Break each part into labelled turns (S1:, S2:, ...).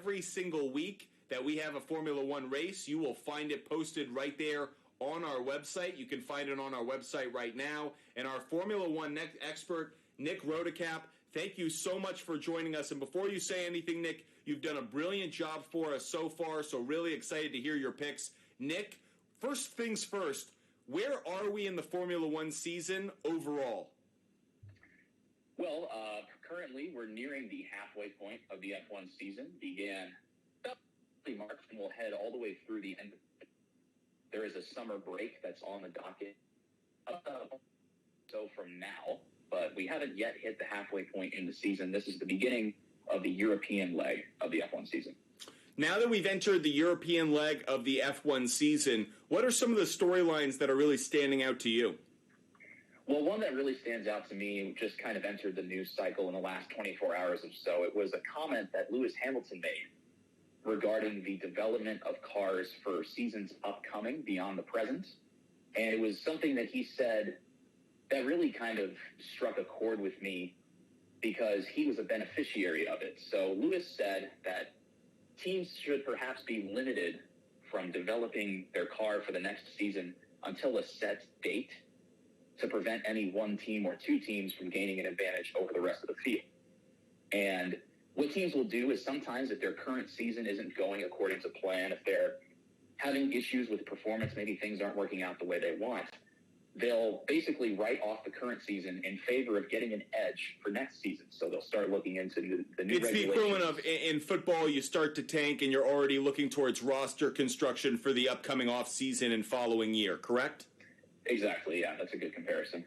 S1: every single week that we have a Formula One race, you will find it posted right there on our website. You can find it on our website right now. And our Formula One expert, Nick Rodecap, thank you so much for joining us. And before you say anything, Nick, you've done a brilliant job for us so far, so really excited to hear your picks. Nick, first things first, where are we in the Formula One season overall?
S2: Well, currently we're nearing the halfway point of the F1 season. Began March and will head all the way through the end. There is a summer break that's on the docket. So from now, but we haven't yet hit the halfway point in the season. This is the beginning of the European leg of the F1 season.
S1: Now that we've entered the European leg of the F1 season, what are some of the storylines that are really standing out to you?
S2: Well, one that really stands out to me just kind of entered the news cycle in the last 24 hours or so. It was a comment that Lewis Hamilton made regarding the development of cars for seasons upcoming beyond the present. And it was something that he said that really kind of struck a chord with me because he was a beneficiary of it. So Lewis said that teams should perhaps be limited from developing their car for the next season until a set date to prevent any one team or two teams from gaining an advantage over the rest of the field. And what teams will do is sometimes if their current season isn't going according to plan, if they're having issues with performance, maybe things aren't working out the way they want, they'll basically write off the current season in favor of getting an edge for next season. So they'll start looking into the new regulations.
S1: It's the equivalent of in football, you start to tank and you're already looking towards roster construction for the upcoming off season and following year, correct?
S2: Exactly, yeah, that's a good comparison.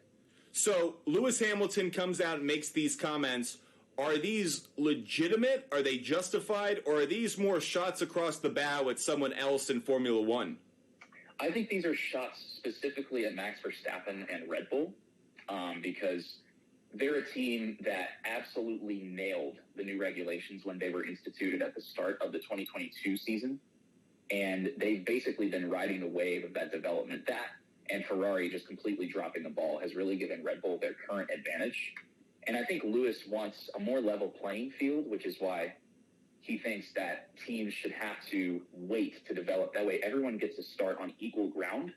S1: So Lewis Hamilton comes out and makes these comments. Are these legitimate? Are they justified? Or are these more shots across the bow at someone else in Formula One?
S2: I think these are shots specifically at Max Verstappen and Red Bull because they're a team that absolutely nailed the new regulations when they were instituted at the start of the 2022 season. And they've basically been riding the wave of that development. That and Ferrari just completely dropping the ball has really given Red Bull their current advantage. And I think Lewis wants a more level playing field, which is why he thinks that teams should have to wait to develop. That way everyone gets to start on equal ground,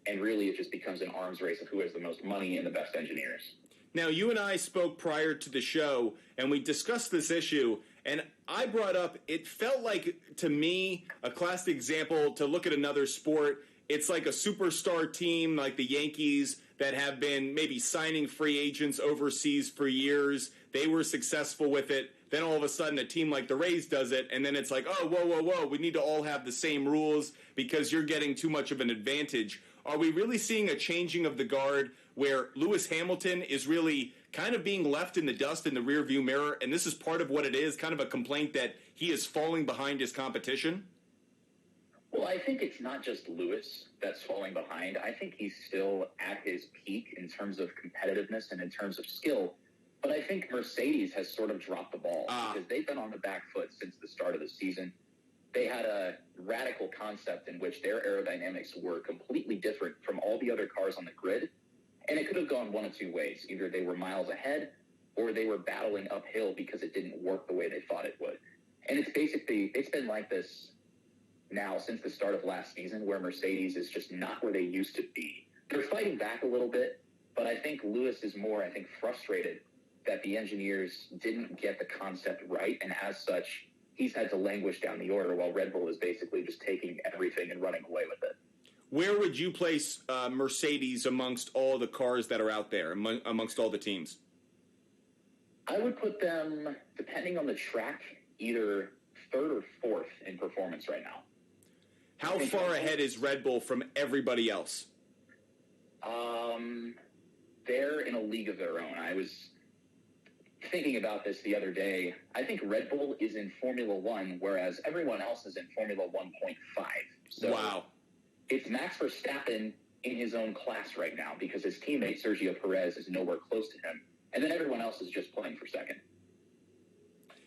S2: and really it just becomes an arms race of who has the most money and the best engineers.
S1: Now, you and I spoke prior to the show, and we discussed this issue, and I brought up, it felt like, to me, a classic example to look at another sport. It's like a superstar team like the Yankees that have been maybe signing free agents overseas for years. They were successful with it. Then all of a sudden a team like the Rays does it, and then it's like, oh, whoa, we need to all have the same rules because you're getting too much of an advantage. Are we really seeing a changing of the guard where Lewis Hamilton is really kind of being left in the dust in the rearview mirror, and this is part of what it is, kind of a complaint that he is falling behind his competition?
S2: Well, I think it's not just Lewis that's falling behind. I think he's still at his peak in terms of competitiveness and in terms of skill. But I think Mercedes has sort of dropped the ball because they've been on the back foot since the start of the season. They had a radical concept in which their aerodynamics were completely different from all the other cars on the grid. And it could have gone one of two ways. Either they were miles ahead or they were battling uphill because it didn't work the way they thought it would. And it's been like this now since the start of last season, where Mercedes is just not where they used to be. They're fighting back a little bit, but I think Lewis is more, frustrated that the engineers didn't get the concept right, and as such, he's had to languish down the order while Red Bull is basically just taking everything and running away with it.
S1: Where would you place Mercedes amongst all the cars that are out there, amongst all the teams?
S2: I would put them, depending on the track, either third or fourth in performance right now.
S1: How far ahead is Red Bull from everybody else?
S2: They're in a league of their own. I was thinking about this the other day. I think Red Bull is in Formula One, whereas everyone else is in Formula 1.5. So
S1: wow.
S2: It's Max Verstappen in his own class right now because his teammate Sergio Perez is nowhere close to him. And then everyone else is just playing for second.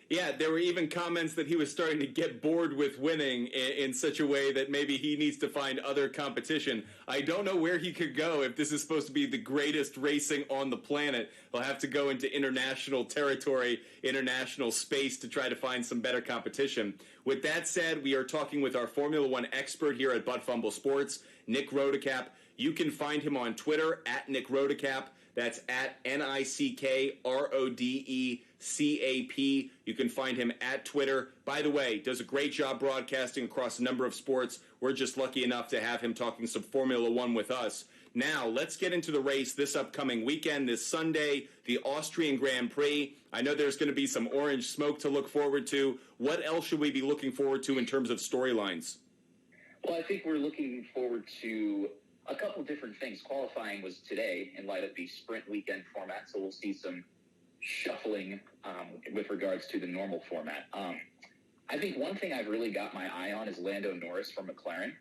S1: Yeah, there were even comments that he was starting to get bored with winning in such a way that maybe he needs to find other competition. I don't know where he could go if this is supposed to be the greatest racing on the planet. He'll have to go into international territory, international space to try to find some better competition. With that said, we are talking with our Formula One expert here at Fumble Sports, Nick Rodecap. You can find him on Twitter at Nick Rodecap. That's at NickRodecap. You can find him at Twitter. By the way, does a great job broadcasting across a number of sports. We're just lucky enough to have him talking some Formula One with us. Now, let's get into the race this upcoming weekend, this Sunday, the Austrian Grand Prix. I know there's going to be some orange smoke to look forward to. What else should we be looking forward to in terms of storylines?
S2: Well, I think we're looking forward to a couple different things. Qualifying was today in light of the sprint weekend format, so we'll see some shuffling with regards to the normal format. I think one thing I've really got my eye on is Lando Norris from McLaren.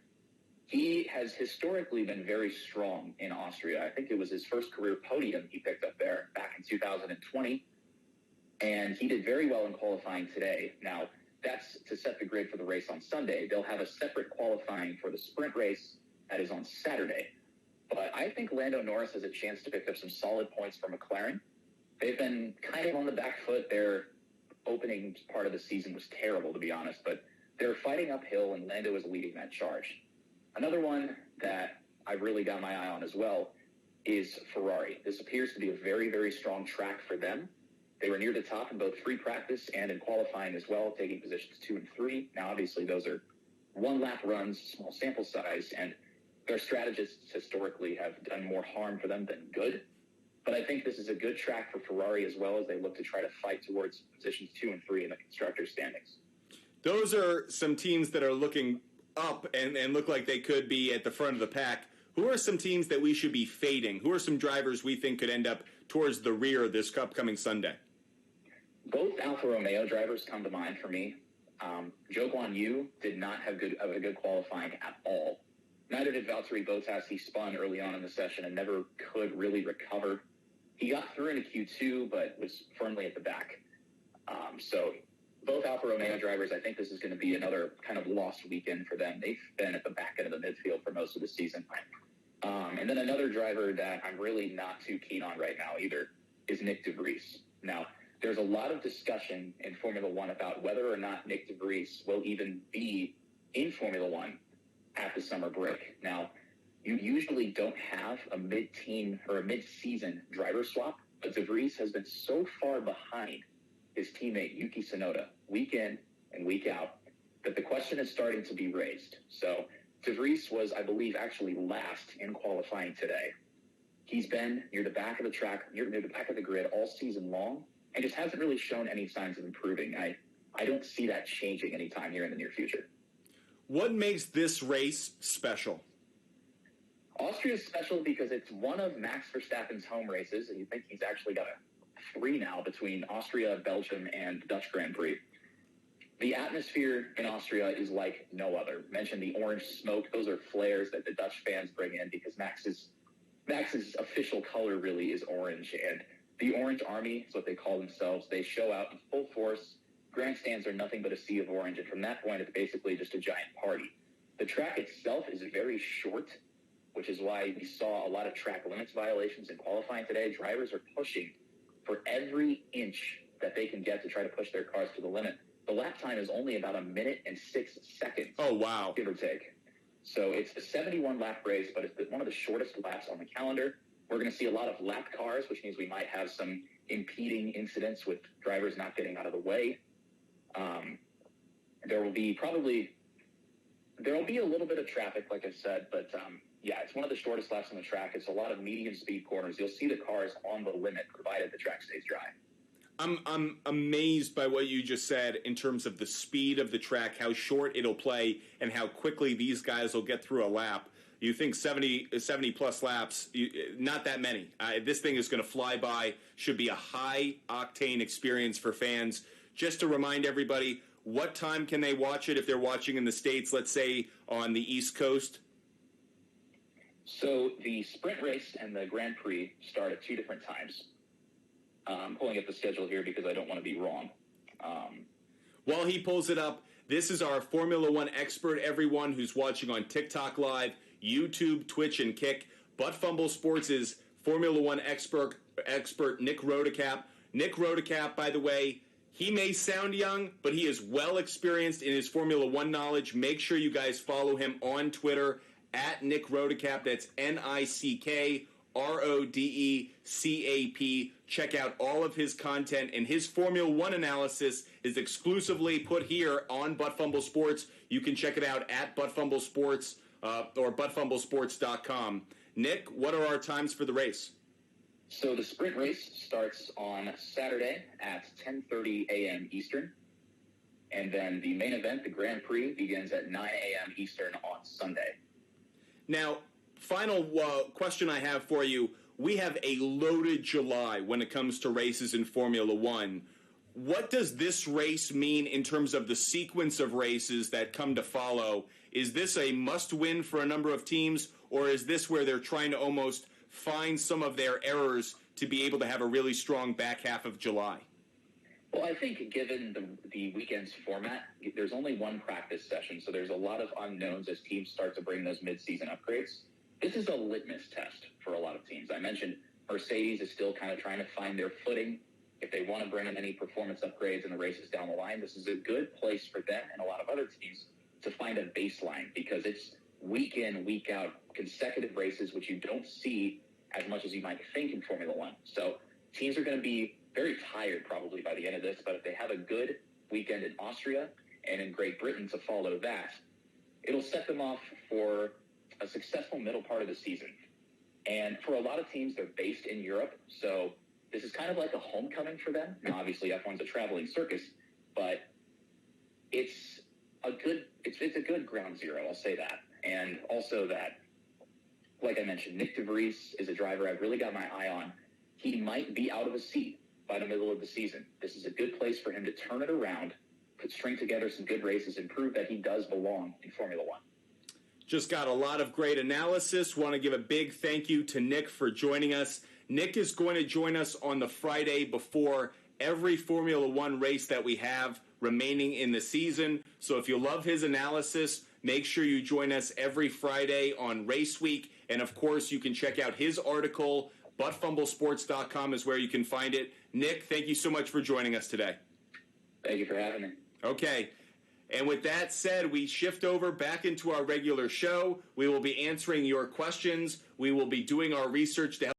S2: He has historically been very strong in Austria. I think it was his first career podium he picked up there back in 2020, and he did very well in qualifying today. Now, that's to set the grid for the race on Sunday. They'll have a separate qualifying for the sprint race that is on Saturday. But I think Lando Norris has a chance to pick up some solid points for McLaren. They've been kind of on the back foot. Their opening part of the season was terrible, to be honest, but they're fighting uphill, and Lando is leading that charge. Another one that I've really got my eye on as well is Ferrari. This appears to be a very, very strong track for them. They were near the top in both free practice and in qualifying as well, taking positions 2 and 3. Now, obviously, those are one-lap runs, small sample size, and their strategists historically have done more harm for them than good. But I think this is a good track for Ferrari as well as they look to try to fight towards positions 2 and 3 in the constructors' standings.
S1: Those are some teams that are looking up and look like they could be at the front of the pack. Who are some teams that we should be fading? Who are some drivers we think could end up towards the rear this upcoming Sunday?
S2: Both Alfa Romeo drivers come to mind for me. Zhou Guanyu did not have a good qualifying at all. Neither did Valtteri Bottas. He spun early on in the session and never could really recover. He got through into Q2, but was firmly at the back. So both Alfa Romeo drivers, I think this is going to be another kind of lost weekend for them. They've been at the back end of the midfield for most of the season. And then another driver that I'm really not too keen on right now either is Nick de Vries. Now, there's a lot of discussion in Formula One about whether or not Nick de Vries will even be in Formula One at the summer break. Now, you usually don't have a mid-team or a mid-season driver swap, but de Vries has been so far behind his teammate Yuki Tsunoda week in and week out that the question is starting to be raised. So de Vries was, I believe, actually last in qualifying today. He's been near the back of the track, near the back of the grid all season long, and just hasn't really shown any signs of improving. I don't see that changing anytime here in the near future.
S1: What makes this race special?
S2: Austria is special because it's one of Max Verstappen's home races, and you think he's actually got 3 now between Austria, Belgium, and Dutch Grand Prix. The atmosphere in Austria is like no other. Mention the orange smoke. Those are flares that the Dutch fans bring in because Max's official color really is orange, and the Orange Army is what they call themselves. They show out in full force. Grandstands are nothing but a sea of orange, and from that point, it's basically just a giant party. The track itself is very short, which is why we saw a lot of track limits violations in qualifying today. Drivers are pushing for every inch that they can get to try to push their cars to the limit. The lap time is only about 1 minute and 6 seconds.
S1: Oh, wow.
S2: Give or take. So it's a 71-lap race, but it's one of the shortest laps on the calendar. We're going to see a lot of lapped cars, which means we might have some impeding incidents with drivers not getting out of the way. There will be a little bit of traffic, like I said, but yeah, it's one of the shortest laps on the track. It's a lot of medium speed corners. You'll see the cars on the limit, provided the track stays dry.
S1: I'm amazed by what you just said in terms of the speed of the track, how short it'll play, and how quickly these guys will get through a lap. You think 70 plus laps, not that many. This thing is going to fly by, should be a high-octane experience for fans. Just to remind everybody, what time can they watch it if they're watching in the States, let's say on the East Coast?
S2: So the sprint race and the Grand Prix start at 2 different times. I'm pulling up the schedule here because I don't want to be wrong.
S1: While he pulls it up, this is our Formula One expert, everyone who's watching on TikTok Live, YouTube, Twitch, and Kick. But Fumble Sports' Formula One expert Nick Rodecap. Nick Rodecap, by the way, he may sound young, but he is well experienced in his Formula One knowledge. Make sure you guys follow him on Twitter at Nick Rodecap. That's NickRodecap. Check out all of his content, and his Formula One analysis is exclusively put here on Butt Fumble Sports. You can check it out at Butt Fumble Sports or buttfumblesports.com. Nick, what are our times for the race?
S2: So the sprint race starts on Saturday at 10:30 a.m. Eastern. And then the main event, the Grand Prix, begins at 9 a.m. Eastern on Sunday.
S1: Now, final question I have for you. We have a loaded July when it comes to races in Formula One. What does this race mean in terms of the sequence of races that come to follow? Is this a must-win for a number of teams, or is this where they're trying to almost find some of their errors to be able to have a really strong back half of July?
S2: Well, I think given the weekend's format, there's only one practice session, so there's a lot of unknowns as teams start to bring those mid-season upgrades. This is a litmus test for a lot of teams. I mentioned Mercedes is still kind of trying to find their footing. If they want to bring in any performance upgrades in the races down the line, this is a good place for them and a lot of other teams to find a baseline, because it's week in, week out, consecutive races, which you don't see as much as you might think in Formula One. So teams are going to be very tired probably by the end of this, but if they have a good weekend in Austria and in Great Britain to follow that, it'll set them off for a successful middle part of the season. And for a lot of teams, they're based in Europe, so this is kind of like a homecoming for them. Now, obviously, F1's a traveling circus, but it's a good ground zero, I'll say that. And also that, like I mentioned, Nick DeVries is a driver I've really got my eye on. He might be out of a seat by the middle of the season. This is a good place for him to turn it around, string together some good races, and prove that he does belong in Formula One.
S1: Just got a lot of great analysis. Want to give a big thank you to Nick for joining us. Nick is going to join us on the Friday before every Formula One race that we have remaining in the season. So if you love his analysis, make sure you join us every Friday on Race Week. And, of course, you can check out his article. ButtFumbleSports.com is where you can find it. Nick, thank you so much for joining us today.
S2: Thank you for having me.
S1: Okay. And with that said, we shift over back into our regular show. We will be answering your questions. We will be doing our research to help